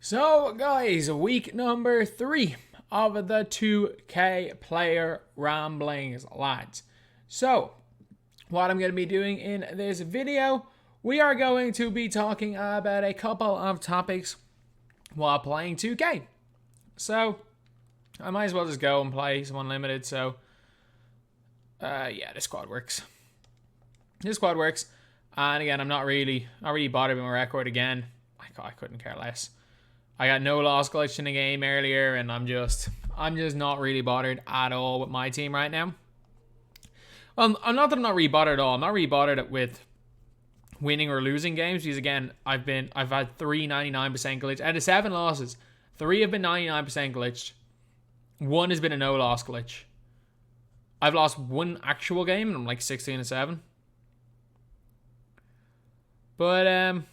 So guys, week number 3 of the 2K player ramblings, lads. So, what I'm going to be doing in this video, we are going to be talking about a couple of topics while playing 2K. So, I might as well just go and play some unlimited, so, yeah, this squad works. And again, I'm not really bothered with my record again. I couldn't care less. I got no loss glitch in the game earlier, and I'm just not really bothered at all with my team right now. Well, I'm not that I'm not really bothered at all. I'm not really bothered with winning or losing games because again, I've had 3 99% glitch out of 7 losses. 3 have been 99% glitched. 1 has been a no loss glitch. I've lost 1 actual game, and I'm like 16-7. But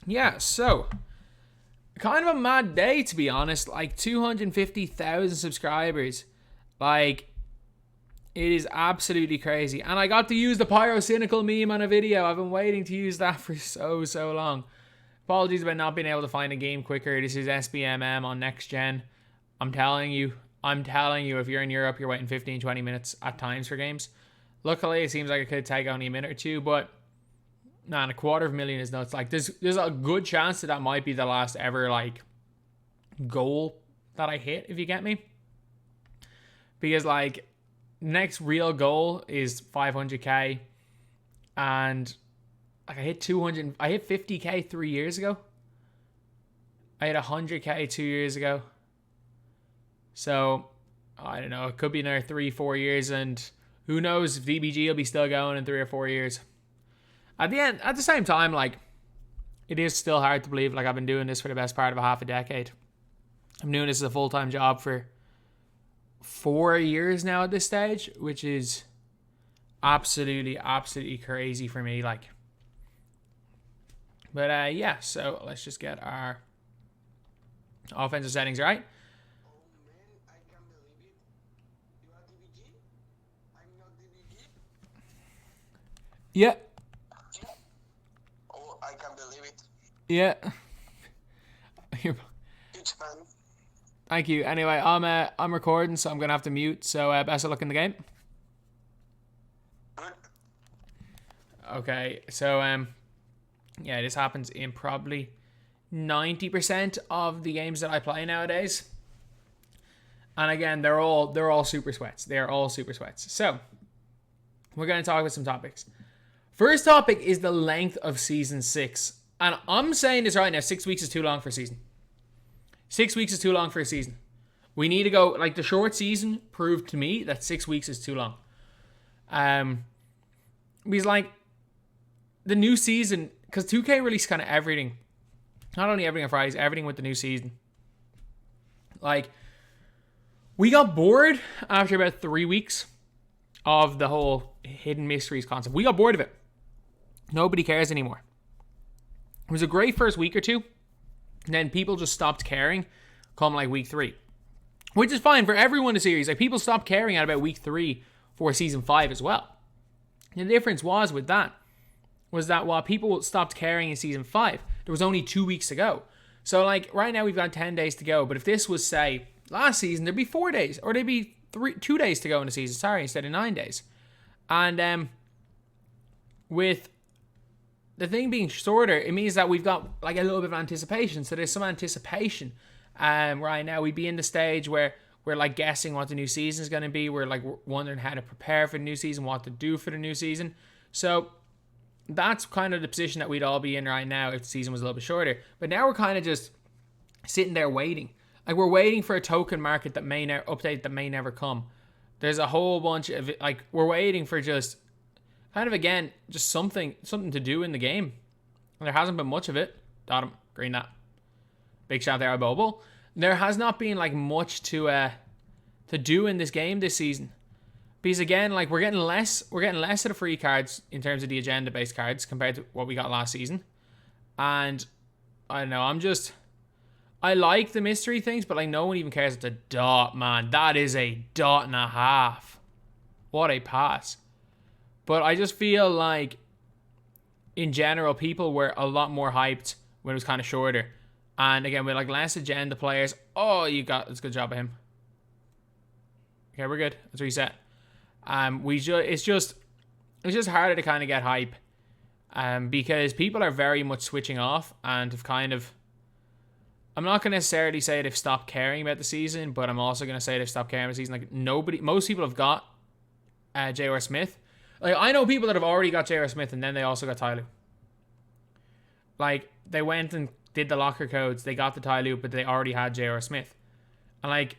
yeah, so kind of a mad day, to be honest. Like 250,000 subscribers. Like, it is absolutely crazy. And I got to use the pyrocynical meme on a video. I've been waiting to use that for so long. Apologies about not being able to find a game quicker. This is SBMM on next gen. I'm telling you, if you're in Europe, you're waiting 15-20 minutes at times for games. Luckily, it seems like it could take only a minute or two, but man, 250,000 is nuts. Like, there's a good chance that might be the last ever, like, goal that I hit, if you get me. Because, like, next real goal is 500k. And, like, I hit 50k 3 years ago. I hit 100k 2 years ago. So, I don't know. It could be another 3-4 years. And who knows if DBG will be still going in 3 or 4 years. At the same time, like, it is still hard to believe. Like, I've been doing this for the best part of half a decade. I'm doing this as a full-time job for 4 years now at this stage, which is absolutely crazy for me. Like, but yeah. So let's just get our offensive settings right. Oh man, I can't believe it. You are DBG? I'm not DBG? Yeah. Oh, I can't believe it. Yeah. Huge fan. Thank you. Anyway, I'm recording, so I'm gonna have to mute. So best of luck in the game. Good. Okay. So yeah, this happens in probably 90% of the games that I play nowadays. And again, they're all super sweats. They're all super sweats. So we're gonna talk about some topics. First topic is the length of Season 6. And I'm saying this right now, 6 weeks is too long for a season. 6 weeks is too long for a season. We need to go, like, the short season proved to me that 6 weeks is too long. Because, like, the new season, because 2K released kind of everything. Not only everything on Fridays, everything with the new season. Like, we got bored after about 3 weeks of the whole hidden mysteries concept. We got bored of it. Nobody cares anymore. It was a great first week or two. And then people just stopped caring come like week 3. Which is fine for everyone in the series. Like, people stopped caring at about week 3 for season 5 as well. The difference was that while people stopped caring in season 5, there was only 2 weeks to go. So, like, right now we've got 10 days to go. But if this was, say, last season, there'd be 4 days. Or there'd be 2 days to go in the season. Sorry, instead of 9 days. And with the thing being shorter, it means that we've got like a little bit of anticipation. So there's some anticipation. Right now we'd be in the stage where we're like guessing what the new season is going to be. We're like wondering how to prepare for the new season, what to do for the new season. So that's kind of the position that we'd all be in right now if the season was a little bit shorter. But now we're kind of just sitting there waiting. Like, we're waiting for a token market that may update that may never come. There's a whole bunch of, like, we're waiting for just kind of, again, just something to do in the game. And there hasn't been much of it. Got him. Green that. Big shot there, Bobo. There has not been, like, much to do in this game this season. Because, again, like, we're getting less of the free cards in terms of the agenda-based cards compared to what we got last season. And I don't know, I like the mystery things, but, like, no one even cares. It's a dot, man. That is a 1.5. What a pass. But I just feel like, in general, people were a lot more hyped when it was kind of shorter. And again, with like less agenda players. Oh, it's a good job of him. Okay, we're good. Let's reset. It's just harder to kind of get hype. Because people are very much switching off and have kind of, I'm not going to necessarily say they've stopped caring about the season, but I'm also going to say they've stopped caring about the season. Like most people have got J.R. Smith. Like I know people that have already got J.R. Smith and then they also got Tyloo. Like they went and did the locker codes, they got the Tyloo, but they already had J.R. Smith. And like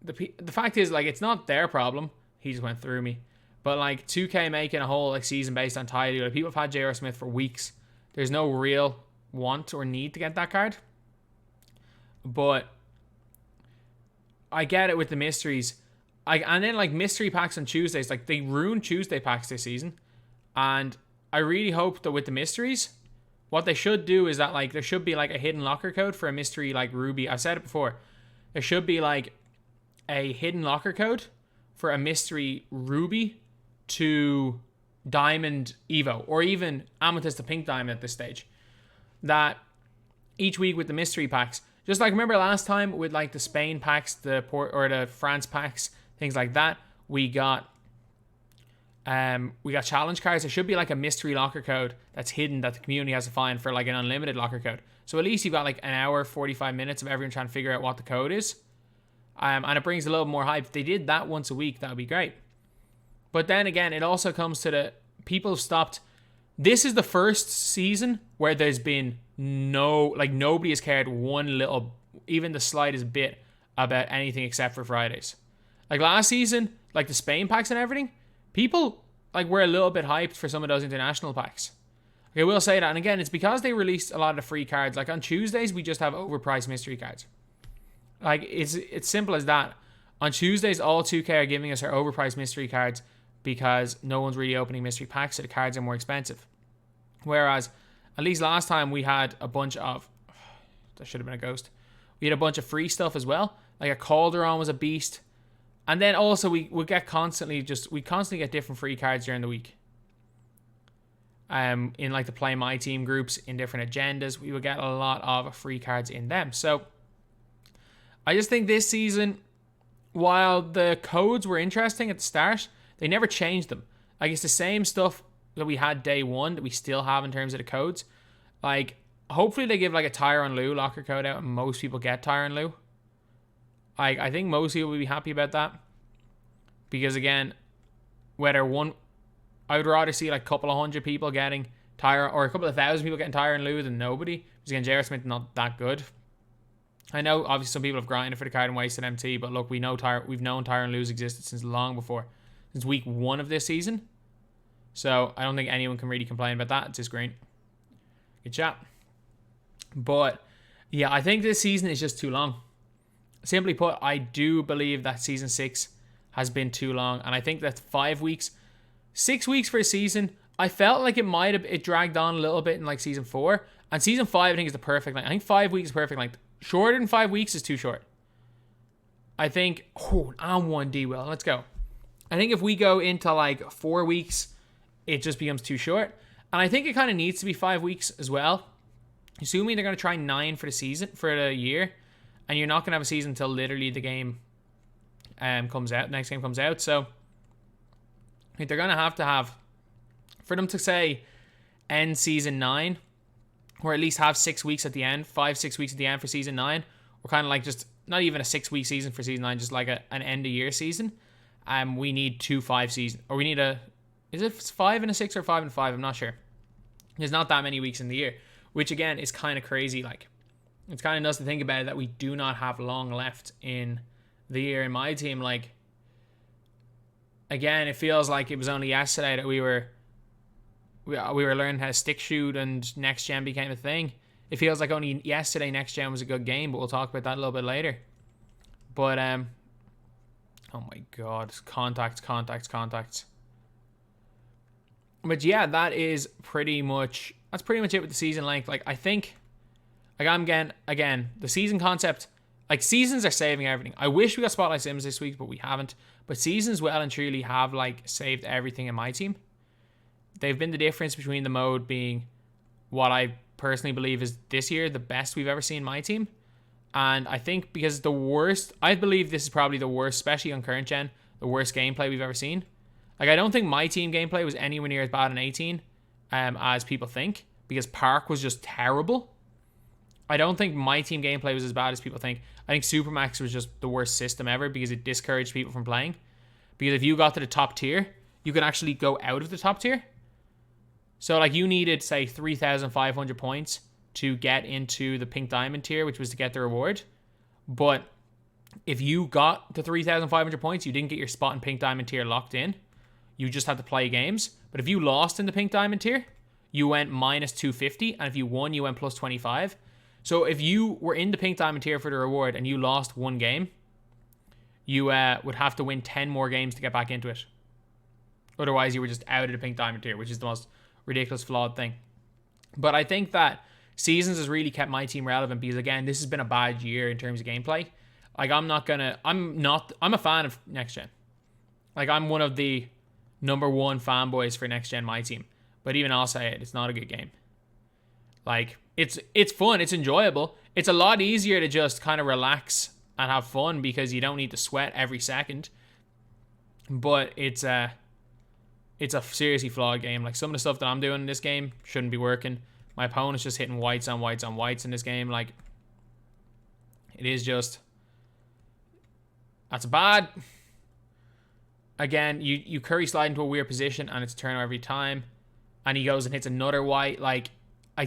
the fact is, like, it's not their problem. He just went through me. But like 2K making a whole like season based on Tyloo, like people have had J.R. Smith for weeks. There's no real want or need to get that card. But I get it with the mysteries. And then like mystery packs on Tuesdays, like they ruined Tuesday packs this season. And I really hope that with the mysteries, what they should do is that like there should be like a hidden locker code for a mystery like Ruby. I've said it before. There should be like a hidden locker code for a mystery Ruby to Diamond Evo, or even Amethyst to Pink Diamond at this stage. That each week with the mystery packs, just like remember last time with like the Spain packs, the France packs, things like that, we got challenge cards. There should be like a mystery locker code that's hidden that the community has to find for like an unlimited locker code. So at least you've got like an hour, 45 minutes of everyone trying to figure out what the code is. And it brings a little more hype. If they did that once a week, that would be great. But then again, it also comes to the people have stopped. This is the first season where there's been nobody has cared one little, even the slightest bit about anything except for Fridays. Like last season, like the Spain packs and everything, people like were a little bit hyped for some of those international packs. Okay, I will say that. And again, it's because they released a lot of the free cards. Like on Tuesdays, we just have overpriced mystery cards. Like it's simple as that. On Tuesdays, all 2K are giving us our overpriced mystery cards because no one's really opening mystery packs, so the cards are more expensive. Whereas, at least last time we had a bunch of, that should have been a ghost. We had a bunch of free stuff as well. Like a Calderon was a beast. And then also we constantly get different free cards during the week. In like the Play My Team groups, in different agendas, we would get a lot of free cards in them. So, I just think this season, while the codes were interesting at the start, they never changed them. Like it's the same stuff that we had day one that we still have in terms of the codes. Like hopefully they give like a Tyronn Lue locker code out and most people get Tyronn Lue. I think most people will be happy about that. Because again, I would rather see like a couple of hundred people getting Tyronn, or a couple of thousand people getting Tyronn Lue than nobody. Because again, J.R. Smith not that good. I know obviously some people have grinded for the card and wasted MT, but look, we've known Tyronn Lue's existed since long before. Since week 1 of this season. So I don't think anyone can really complain about that. It's just great. Good chat. But yeah, I think this season is just too long. Simply put, I do believe that season 6 has been too long. And I think that 6 weeks for a season, I felt like it dragged on a little bit in like season 4. And season 5 I think is the perfect length. I think 5 weeks is perfect length. Shorter than 5 weeks is too short. I think, I'm 1D well. Let's go. I think if we go into like 4 weeks, it just becomes too short. And I think it kind of needs to be 5 weeks as well. Assuming they're going to try 9 for the season, for the year. And you're not going to have a season until literally the game comes out. Next game comes out. So I think they're going to have, for them to say end season 9, or at least have 6 weeks at the end, 5-6 weeks at the end for season 9, or kind of like just not even a 6-week season for season 9, just like an end of year season. We need 2 5 seasons, or we need is it 5 and a 6 or 5 and 5? I'm not sure. There's not that many weeks in the year, which again is kind of crazy. Like it's kind of nuts to think about it, that we do not have long left in the year in my team. Like again, it feels like it was only yesterday that we were learning how to stick shoot and next gen became a thing. It feels like only yesterday next gen was a good game, but we'll talk about that a little bit later. But oh my god, contacts. But yeah, that's pretty much it with the season length. Like I think, like I'm again the season concept. Like seasons are saving everything. I wish we got Spotlight Sims this week, but we haven't. But seasons well and truly have like saved everything in my team. They've been the difference between the mode being what I personally believe is this year the best we've ever seen MyTEAM. And I think because I believe this is probably the worst, especially on current gen, the worst gameplay we've ever seen. Like, I don't think MyTEAM gameplay was anywhere near as bad in 18 as people think, because Park was just terrible. I don't think MyTEAM gameplay was as bad as people think. I think Supermax was just the worst system ever because it discouraged people from playing. Because if you got to the top tier, you could actually go out of the top tier. So, like, you needed, say, 3,500 points to get into the pink diamond tier, which was to get the reward. But if you got the 3,500 points, you didn't get your spot in pink diamond tier locked in. You just had to play games. But if you lost in the pink diamond tier, you went minus 250. And if you won, you went plus 25. So if you were in the pink diamond tier for the reward and you lost one game, you would have to win 10 more games to get back into it. Otherwise, you were just out of the pink diamond tier, which is the most ridiculous, flawed thing. But I think that Seasons has really kept MyTEAM relevant because, again, this has been a bad year in terms of gameplay. Like, I'm a fan of next gen. Like, I'm one of the number one fanboys for next gen MyTEAM. But even I'll say it, it's not a good game. Like, it's fun, it's enjoyable. It's a lot easier to just kind of relax and have fun because you don't need to sweat every second. But it's a seriously flawed game. Like, some of the stuff that I'm doing in this game shouldn't be working. My opponent's just hitting whites on whites on whites in this game. Like, it is just... That's bad. Again, you curry slide into a weird position and it's a turn every time. And he goes and hits another white. Like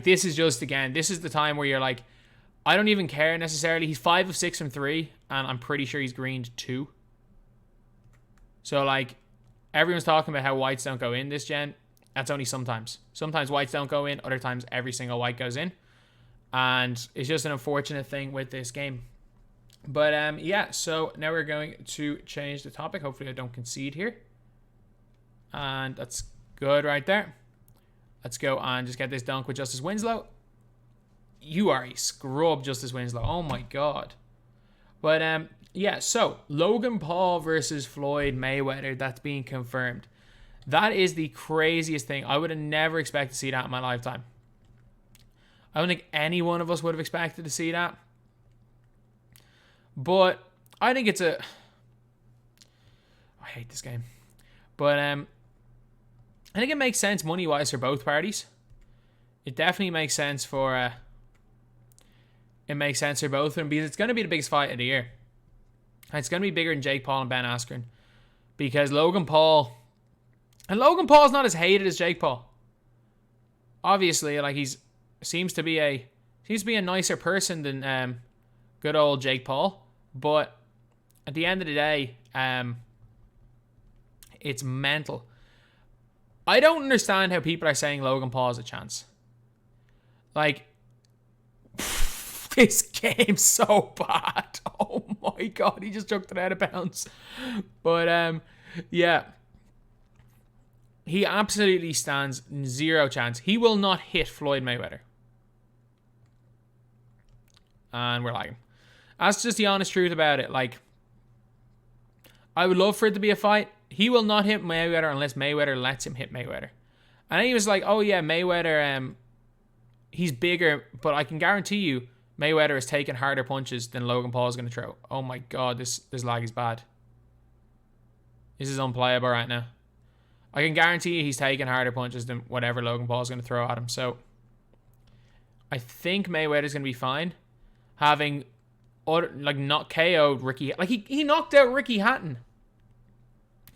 this is just, again, this is the time where you're like, I don't even care necessarily. He's 5 of 6 from 3. And I'm pretty sure he's greened 2. So, like, everyone's talking about how whites don't go in this gen. That's only sometimes. Sometimes whites don't go in. Other times every single white goes in. And it's just an unfortunate thing with this game. But, yeah. So, now we're going to change the topic. Hopefully I don't concede here. And that's good right there. Let's go and just get this dunk with Justice Winslow. You are a scrub, Justice Winslow. Oh, my God. But, yeah. So, Logan Paul versus Floyd Mayweather. That's being confirmed. That is the craziest thing. I would have never expected to see that in my lifetime. I don't think any one of us would have expected to see that. But I think it's I hate this game. But I think it makes sense money-wise for both parties. It definitely makes sense for both of them because it's going to be the biggest fight of the year. And it's going to be bigger than Jake Paul and Ben Askren. Because Logan Paul's not as hated as Jake Paul. Obviously, like, seems to be a nicer person than good old Jake Paul. But at the end of the day, it's mental. I don't understand how people are saying Logan Paul has a chance. Like, this game's so bad. Oh my God, he just chucked it out of bounds. But yeah. He absolutely stands zero chance. He will not hit Floyd Mayweather. And we're lagging. That's just the honest truth about it. Like, I would love for it to be a fight. He will not hit Mayweather unless Mayweather lets him hit Mayweather. And then he was like, oh yeah, Mayweather, he's bigger, but I can guarantee you Mayweather is taking harder punches than Logan Paul is going to throw. Oh my God, this lag is bad. This is unplayable right now. I can guarantee you he's taking harder punches than whatever Logan Paul is going to throw at him. So I think Mayweather's going to be fine. Having not KO'd Ricky. Like, he knocked out Ricky Hatton,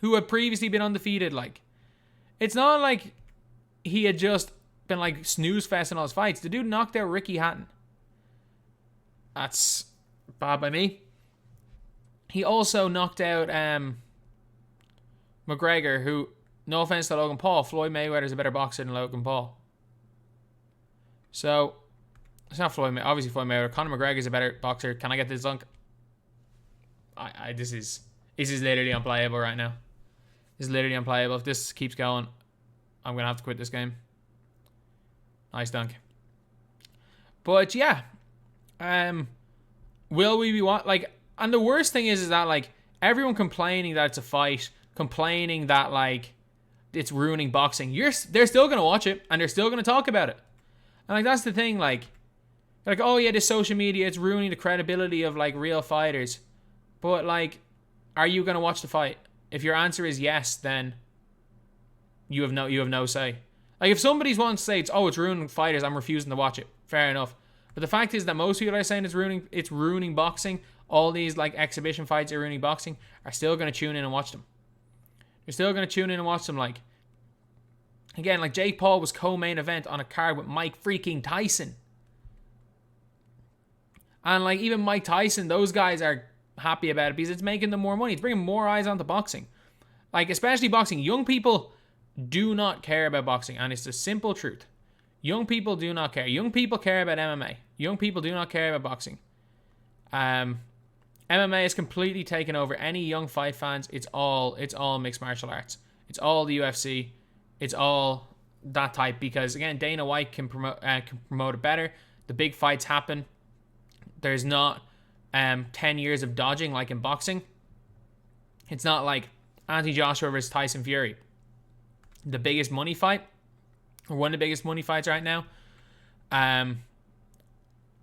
who had previously been undefeated. Like, it's not like he had just been like snooze fest in all his fights. The dude knocked out Ricky Hatton. That's bad by me. He also knocked out McGregor, who, no offense to Logan Paul, Floyd Mayweather is a better boxer than Logan Paul. So, it's not Floyd Mayweather. Obviously, Floyd Mayweather. Conor McGregor is a better boxer. Can I get this dunk? This is literally unplayable right now. This is literally unplayable. If this keeps going, I'm going to have to quit this game. Nice dunk. But, yeah. Will we be like, and the worst thing is that, like, everyone complaining that it's a fight, complaining that, like, it's ruining boxing. They're still going to watch it, and they're still going to talk about it. And like that's the thing, like oh yeah, this social media, it's ruining the credibility of like real fighters. But like, are you gonna watch the fight? If your answer is yes, then you have no say. Like if somebody's wanting to say it's ruining fighters, I'm refusing to watch it. Fair enough. But the fact is that most people are saying it's ruining boxing. All these like exhibition fights are ruining boxing are still gonna tune in and watch them. You're still gonna tune in and watch them. Like again, like Jake Paul was co-main event on a card with Mike freaking Tyson. And like even Mike Tyson, those guys are happy about it because it's making them more money. It's bringing more eyes onto boxing. Like especially boxing. Young people do not care about boxing, and it's the simple truth. Young people do not care. Young people care about MMA. Young people do not care about boxing. MMA is completely taken over any young fight fans. It's all mixed martial arts. It's all the UFC. It's all that type because again, Dana White can promote it better. The big fights happen. There's not 10 years of dodging like in boxing. It's not like Anthony Joshua versus Tyson Fury. The biggest money fight, or one of the biggest money fights right now.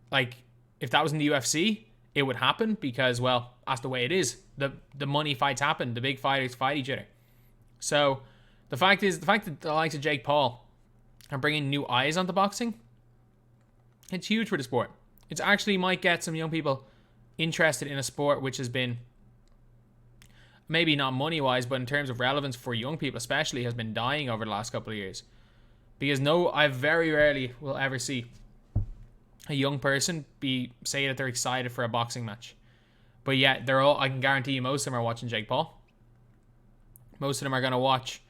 Like if that was in the UFC, it would happen because, well, that's the way it is. The money fights happen. The big fighters fight each other. So the fact that the likes of Jake Paul are bringing new eyes onto boxing, it's huge for the sport. It's actually might get some young people interested in a sport which has been, maybe not money-wise, but in terms of relevance for young people especially, has been dying over the last couple of years. Because I very rarely will ever see a young person say that they're excited for a boxing match. But yeah, I can guarantee you most of them are watching Jake Paul. Most of them are going to watch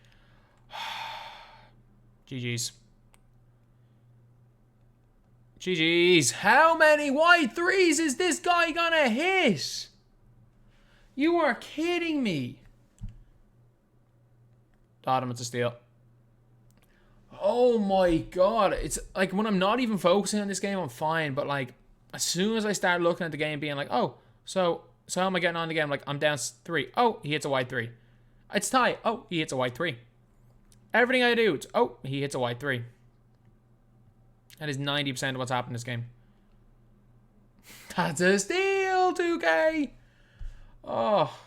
GG's. GG's. How many white threes is this guy gonna hit? You are kidding me. Thought him, it's a steal. Oh my god. It's like when I'm not even focusing on this game, I'm fine. But like, as soon as I start looking at the game being like, oh, so how am I getting on the game? Like, I'm down 3. Oh, he hits a white 3. It's tie. Oh, he hits a white 3. Everything I do, it's, oh, he hits a white 3. That is 90% of what's happened in this game. That's a steal, 2K. Oh.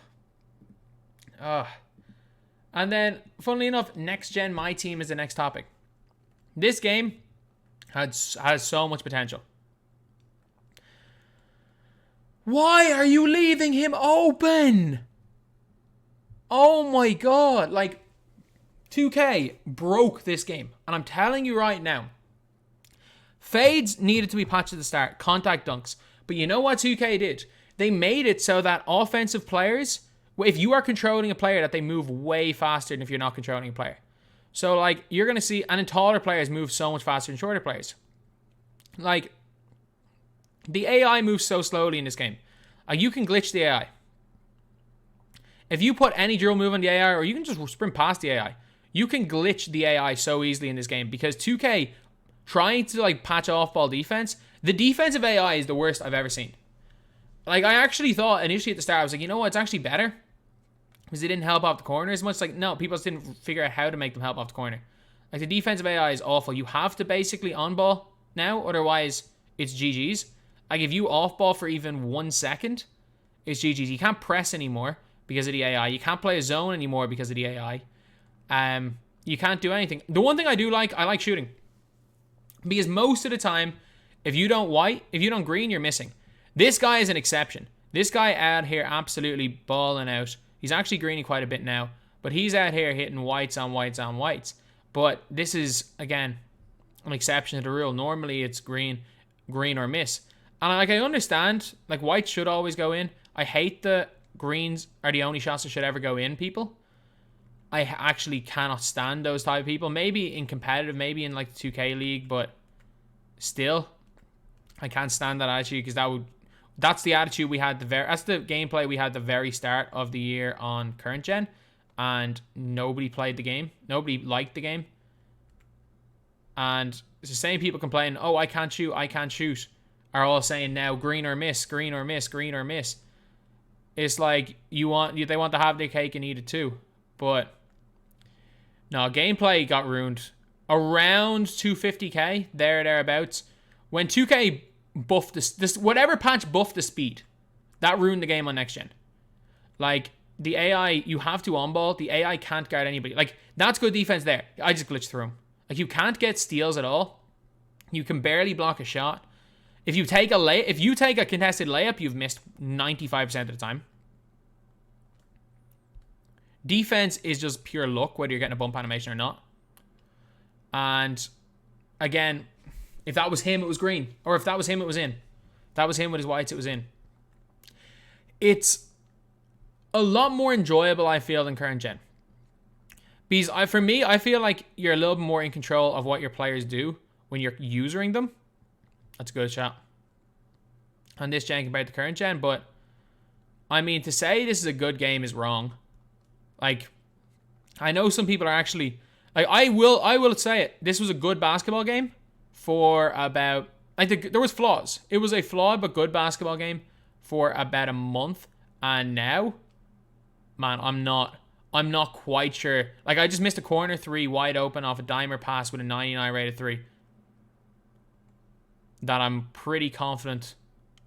And then, funnily enough, next gen MyTEAM is the next topic. This game has so much potential. Why are you leaving him open? Oh my god. Like, 2K broke this game. And I'm telling you right now, fades needed to be patched at the start. Contact dunks. But you know what 2K did? They made it so that offensive players, if you are controlling a player, that they move way faster than if you're not controlling a player. So, like, you're going to see, and then taller players move so much faster than shorter players. Like, the AI moves so slowly in this game. You can glitch the AI. If you put any drill move on the AI, or you can just sprint past the AI, you can glitch the AI so easily in this game because 2K trying to like patch off-ball defense, the defensive AI is the worst I've ever seen. Like, I actually thought initially at the start, I was like, you know what, it's actually better because they didn't help off the corner as much. Like, no, people just didn't figure out how to make them help off the corner. Like, the defensive AI is awful. You have to basically on-ball now, otherwise it's GG's. Like, if you off-ball for even 1 second, it's GG's. You can't press anymore because of the AI. You can't play a zone anymore because of the AI. You can't do anything. The one thing I do like, I like shooting. Because most of the time, if you don't green, you're missing. This guy is an exception. This guy out here absolutely balling out. He's actually greening quite a bit now. But he's out here hitting whites on whites on whites. But this is, again, an exception to the rule. Normally, it's green or miss. And like, I understand, like, whites should always go in. I hate the greens are the only shots that should ever go in, people. I actually cannot stand those type of people. Maybe in competitive, maybe in like the 2K league, but still, I can't stand that attitude because that's the attitude we had that's the gameplay we had the very start of the year on current gen, and nobody played the game. Nobody liked the game. And it's the same people complaining, oh, I can't shoot, are all saying now green or miss, green or miss, green or miss. It's like they want to have their cake and eat it too. But no, gameplay got ruined around 250k, thereabouts. When 2K buffed this whatever patch buffed the speed, that ruined the game on next gen. Like, the AI, you have to on-ball. The AI can't guard anybody. Like, that's good defense there. I just glitched through him. Like, you can't get steals at all. You can barely block a shot. If you take a contested layup, you've missed 95% of the time. Defense is just pure luck, whether you're getting a bump animation or not. And again, if that was him, it was green. Or if that was him, it was in. If that was him with his whites, it was in. It's a lot more enjoyable, I feel, than current gen. Because for me, I feel like you're a little bit more in control of what your players do when you're using them. That's a good shot on this gen compared to current gen. But I mean, to say this is a good game is wrong. Like, I know some people are actually like, I will say it. This was a good basketball game for about, I think there was flaws. It was a flawed but good basketball game for about a month, and now, man, I'm not quite sure. Like, I just missed a corner three wide open off a dimer pass with a 99 rated three. That I'm pretty confident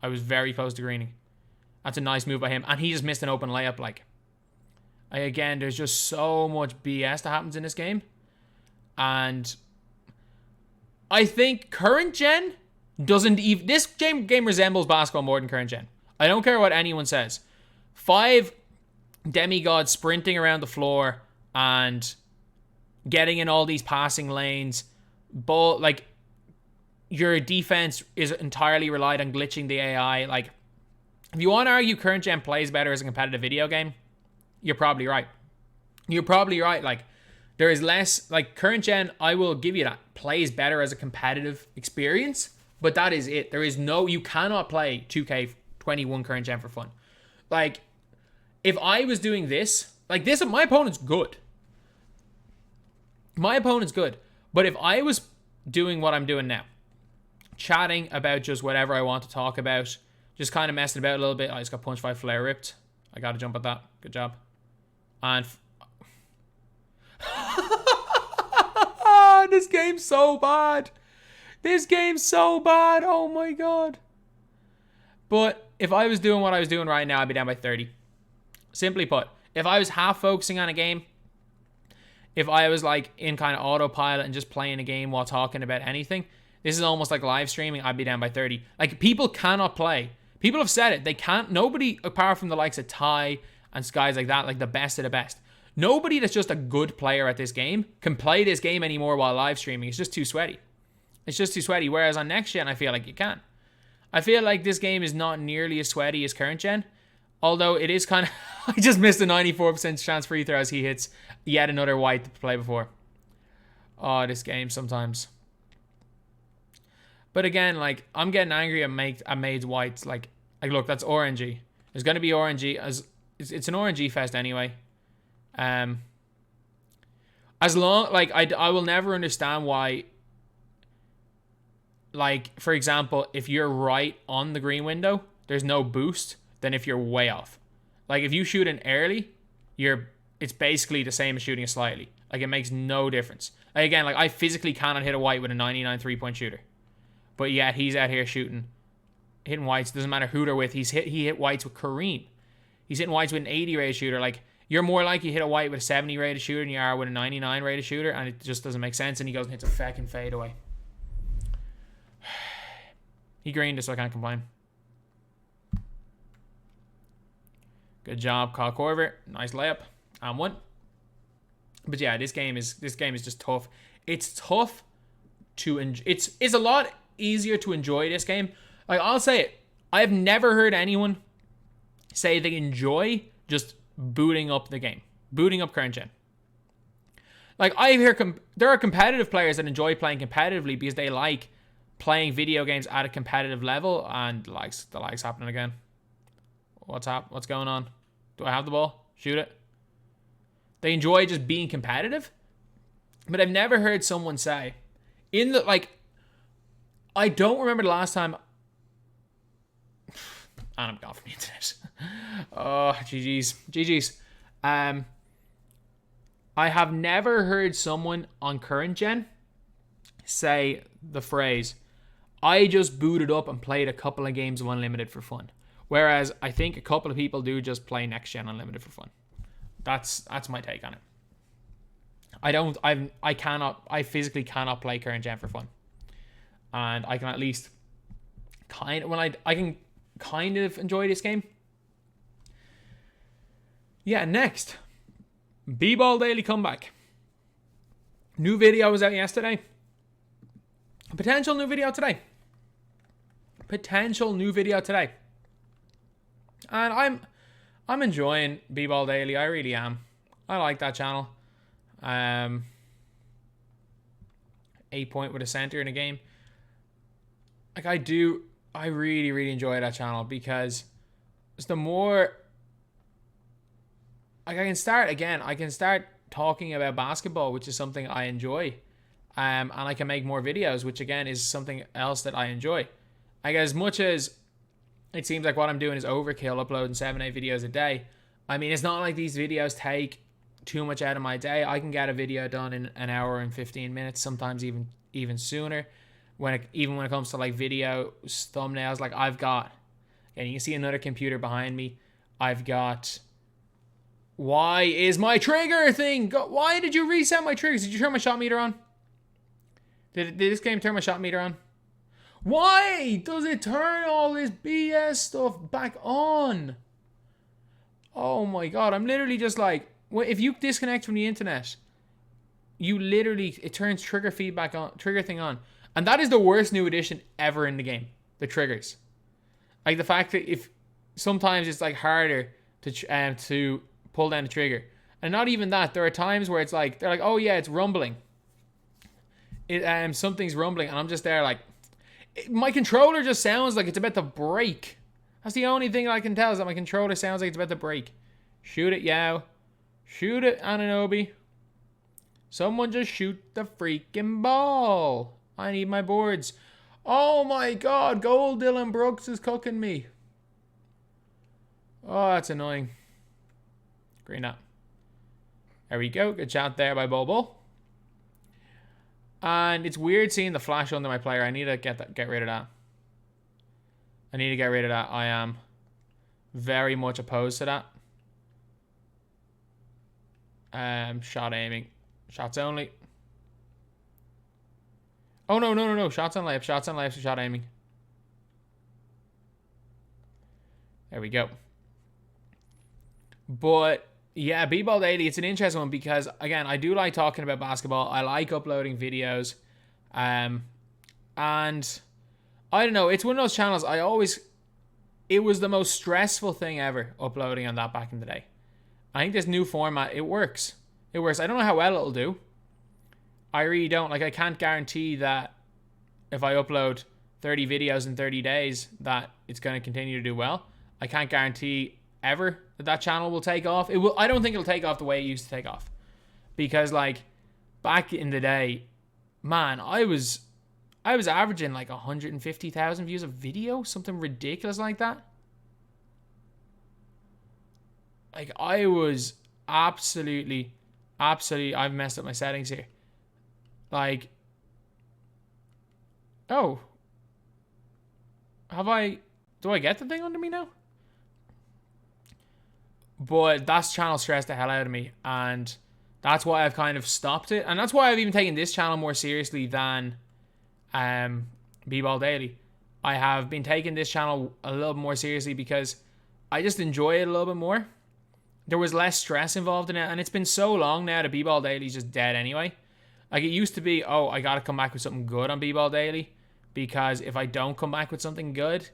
I was very close to greening. That's a nice move by him. And he just missed an open layup. Like, again, there's just so much BS that happens in this game. And I think current gen doesn't even... This game resembles basketball more than current gen. I don't care what anyone says. 5 demigods sprinting around the floor and getting in all these passing lanes. Like, your defense is entirely relied on glitching the AI. Like, if you want to argue current gen plays better as a competitive video game, you're probably right. You're probably right. Like, there is less... Like, current gen, I will give you that, plays better as a competitive experience, but that is it. There is no... You cannot play 2k21 current gen for fun. Like, if I was doing this... Like, this, my opponent's good. My opponent's good. But if I was doing what I'm doing now, chatting about just whatever I want to talk about, just kind of messing about a little bit. I just got punched by flare ripped. I got to jump at that. Good job. And this game's so bad. This game's so bad. Oh my god. But if I was doing what I was doing right now, I'd be down by 30. Simply put, if I was half focusing on a game, if I was like in kind of autopilot and just playing a game while talking about anything, this is almost like live streaming, I'd be down by 30. Like, people cannot play. People have said it. They can't. Nobody, apart from the likes of Ty and guys like that, like the best of the best. Nobody that's just a good player at this game can play this game anymore while live streaming. It's just too sweaty. It's just too sweaty. Whereas on next gen, I feel like you can. I feel like this game is not nearly as sweaty as current gen. Although it is kind of... I just missed a 94% chance free throw as he hits yet another white to play before. Oh, this game sometimes... But again, like, I'm getting angry at Made's whites. Like, look, that's orangey. There's going to be orangey. It's an orangey fest anyway. As long, like, I will never understand why, like, for example, if you're right on the green window, there's no boost than if you're way off. Like, if you shoot an early, it's basically the same as shooting a slightly. Like, it makes no difference. Like, again, like, I physically cannot hit a white with a 99 three-point shooter. But yet he's out here hitting whites. Doesn't matter who they're with. He hit whites with Kareem. He's hitting whites with an 80 rated shooter. Like, you're more likely to hit a white with a 70 rated shooter than you are with a 99 rated shooter, and it just doesn't make sense. And he goes and hits a fucking fadeaway. He greened it, so I can't complain. Good job, Kyle Korver. Nice layup. And one. But yeah, this game is just tough. It's tough to enjoy. It's a lot easier to enjoy this game. Like, I'll say it, I've never heard anyone say they enjoy just booting up the game, booting up current gen. Like, I hear there are competitive players that enjoy playing competitively because they like playing video games at a competitive level, and the likes happening again. What's going on? Do I have the ball? Shoot it. They enjoy just being competitive, but I've never heard someone say I don't remember the last time. I'm gone from the internet. Oh, GG's. I have never heard someone on current gen say the phrase, I just booted up and played a couple of games of Unlimited for fun. Whereas I think a couple of people do just play Next Gen Unlimited for fun. That's my take on it. I physically cannot play current gen for fun. And I can at least I can kind of enjoy this game. Yeah, next. BBALL Daily Comeback. New video was out yesterday. Potential new video today. And I'm enjoying BBALL Daily. I really am. I like that channel. 8 point with a center in a game. Like I really, really enjoy that channel because it's the more like I can start talking about basketball, which is something I enjoy. And I can make more videos, which again is something else that I enjoy. Like as much as it seems like what I'm doing is overkill, uploading 7-8 videos a day. I mean, it's not like these videos take too much out of my day. I can get a video done in an hour and 15 minutes, sometimes even sooner. When it comes to like video thumbnails, like I've got, and you can see another computer behind me. I've got. Why is my trigger thing? Why did you reset my triggers? Did you turn my shot meter on? Did this game turn my shot meter on? Why does it turn all this BS stuff back on? Oh my god, I'm literally just like, if you disconnect from the internet, it turns trigger thing on. And that is the worst new addition ever in the game. The triggers. Like the fact that if sometimes it's like harder to pull down the trigger. And not even that, there are times where it's like, they're like, oh yeah, it's rumbling. Something's rumbling, and I'm just there like, my controller just sounds like it's about to break. That's the only thing I can tell is that my controller sounds like it's about to break. Shoot it, Yao. Shoot it, Ananobi. Someone just shoot the freaking ball. I need my boards. Oh my god, Gold Dylan Brooks is cooking me. Oh, that's annoying. Green up. There we go. Good shot there by Bobo. And it's weird seeing the flash under my player. I need to get rid of that. I am very much opposed to that. Shot aiming. Shots only. Oh, no. Shots on layups, shot aiming. There we go. But yeah, BBALL Daily, it's an interesting one because, again, I do like talking about basketball. I like uploading videos. And I don't know, it's one of those channels it was the most stressful thing ever uploading on that back in the day. I think this new format, it works. I don't know how well it'll do. I really don't. Like, I can't guarantee that if I upload 30 videos in 30 days that it's going to continue to do well. I can't guarantee ever that channel will take off. I don't think it'll take off the way it used to take off. Because, like, back in the day, man, I was averaging like 150,000 views a video, something ridiculous like that. Like, I was absolutely, I've messed up my settings here. Like, oh, do I get the thing under me now? But that's channel stressed the hell out of me, and that's why I've kind of stopped it, and that's why I've even taken this channel more seriously than BBALL Daily. I have been taking this channel a little more seriously because I just enjoy it a little bit more. There was less stress involved in it, and it's been so long now that BBALL Daily is just dead anyway. Like, it used to be, oh, I gotta come back with something good on BBALL Daily, because if I don't come back with something good,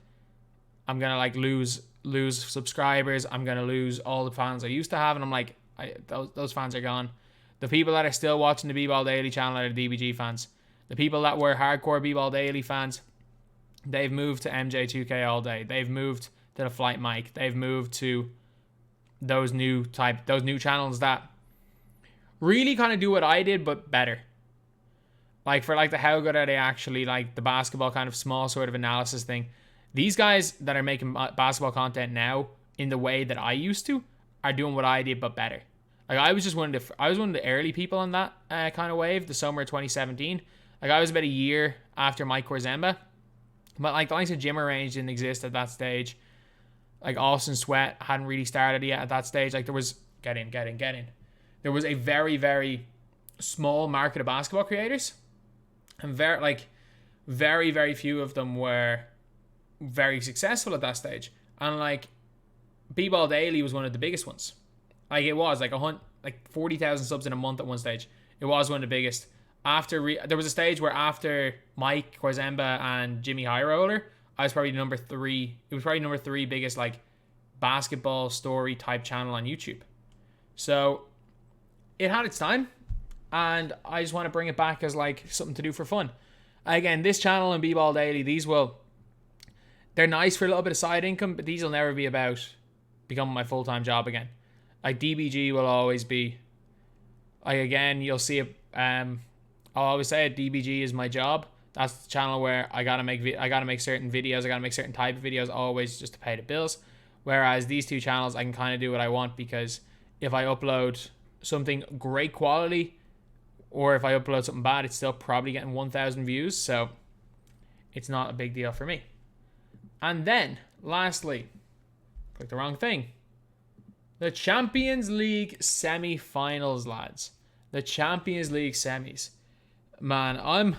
I'm gonna like lose subscribers. I'm gonna lose all the fans I used to have, and I'm like, those fans are gone. The people that are still watching the BBALL Daily channel are the DBG fans. The people that were hardcore BBALL Daily fans, they've moved to MJ2K all day. They've moved to the Flight Mic. They've moved to those new channels that really kind of do what I did, but better. Like, for like the how good are they actually, like the basketball kind of small sort of analysis thing. These guys that are making basketball content now in the way that I used to are doing what I did, but better. Like, I was one of the early people on that kind of wave, the summer of 2017. Like, I was about a year after Mike Korzemba. But, like, the likes of Jimmer Range didn't exist at that stage. Like, Austin Sweat hadn't really started yet at that stage. Like, there was... Get in. There was a very, very small market of basketball creators. And very, very few of them were very successful at that stage. And, like, BBALL Daily was one of the biggest ones. Like, it was, like, 40,000 subs in a month at one stage. It was one of the biggest. There was a stage where after Mike Korzemba and Jimmy High Roller, I was probably number 3. It was probably number 3 biggest, like, basketball story type channel on YouTube. So it had its time, and I just want to bring it back as, like, something to do for fun. Again, this channel and BBALL Daily, they're nice for a little bit of side income, but these will never be about becoming my full-time job again. Like, DBG will always be, like, again, you'll see it. I'll always say it, DBG is my job. That's the channel where I gotta make certain videos. I gotta make certain type of videos always just to pay the bills. Whereas these two channels, I can kind of do what I want, because if I upload something great quality, or if I upload something bad, it's still probably getting 1,000 views. So it's not a big deal for me. And then, lastly, click the wrong thing. The Champions League semi-finals, lads. The Champions League semis. Man, I'm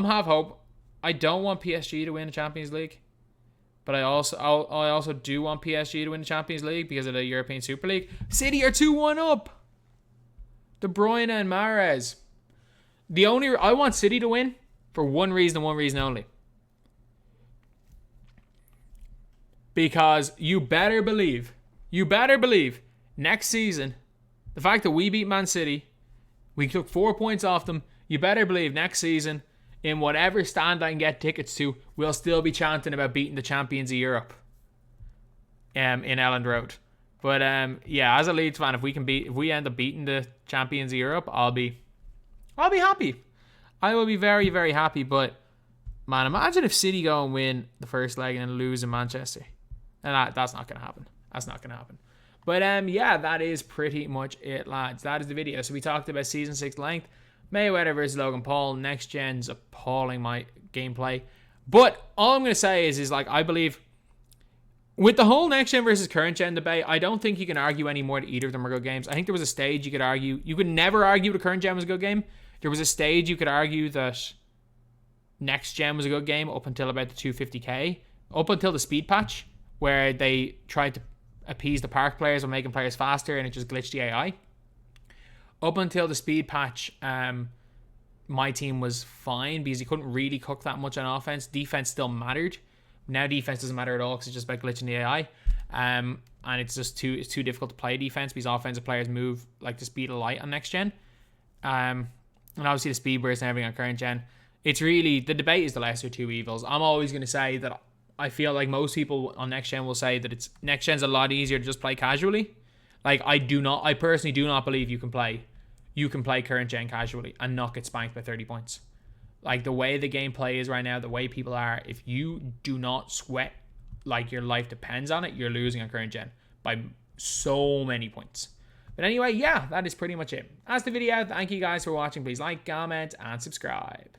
half hope. I don't want PSG to win the Champions League, but I also do want PSG to win the Champions League because of the European Super League. City are 2-1 up. De Bruyne and Mahrez. I want City to win for one reason and one reason only. Because you better believe next season, the fact that we beat Man City, we took 4 points off them, you better believe next season, in whatever stand I can get tickets to, we'll still be chanting about beating the champions of Europe in Elland Road. But yeah, as a Leeds fan, if we end up beating the champions of Europe, I'll be happy. I will be very, very happy. But man, imagine if City go and win the first leg and then lose in Manchester. And that's not going to happen. That's not going to happen. But yeah, that is pretty much it, lads. That is the video. So we talked about Season 6 length, Mayweather versus Logan Paul, next gen's appalling my gameplay. But all I'm going to say is like, I believe with the whole next gen versus current gen debate, I don't think you can argue anymore that either of them are good games. I think there was a stage you could argue. You could never argue the current gen was a good game. There was a stage you could argue that next gen was a good game up until about the 250k, up until the speed patch, where they tried to appease the park players by making players faster and it just glitched the AI. Up until the speed patch, my team was fine because you couldn't really cook that much on offense. Defense still mattered. Now defense doesn't matter at all because it's just about glitching the AI. And it's just too difficult to play defense because offensive players move like the speed of light on next gen. And obviously the speed burst and everything on current gen. It's really, the debate is the lesser two evils. I'm always going to say that I feel like most people on next gen will say that next gen's a lot easier to just play casually. Like, I personally do not believe you can play current gen casually and not get spanked by 30 points. Like, the way the gameplay is right now, the way people are, if you do not sweat like your life depends on it, you're losing on current gen by so many points. But anyway, yeah, that is pretty much it. That's the video. Thank you guys for watching. Please like, comment, and subscribe.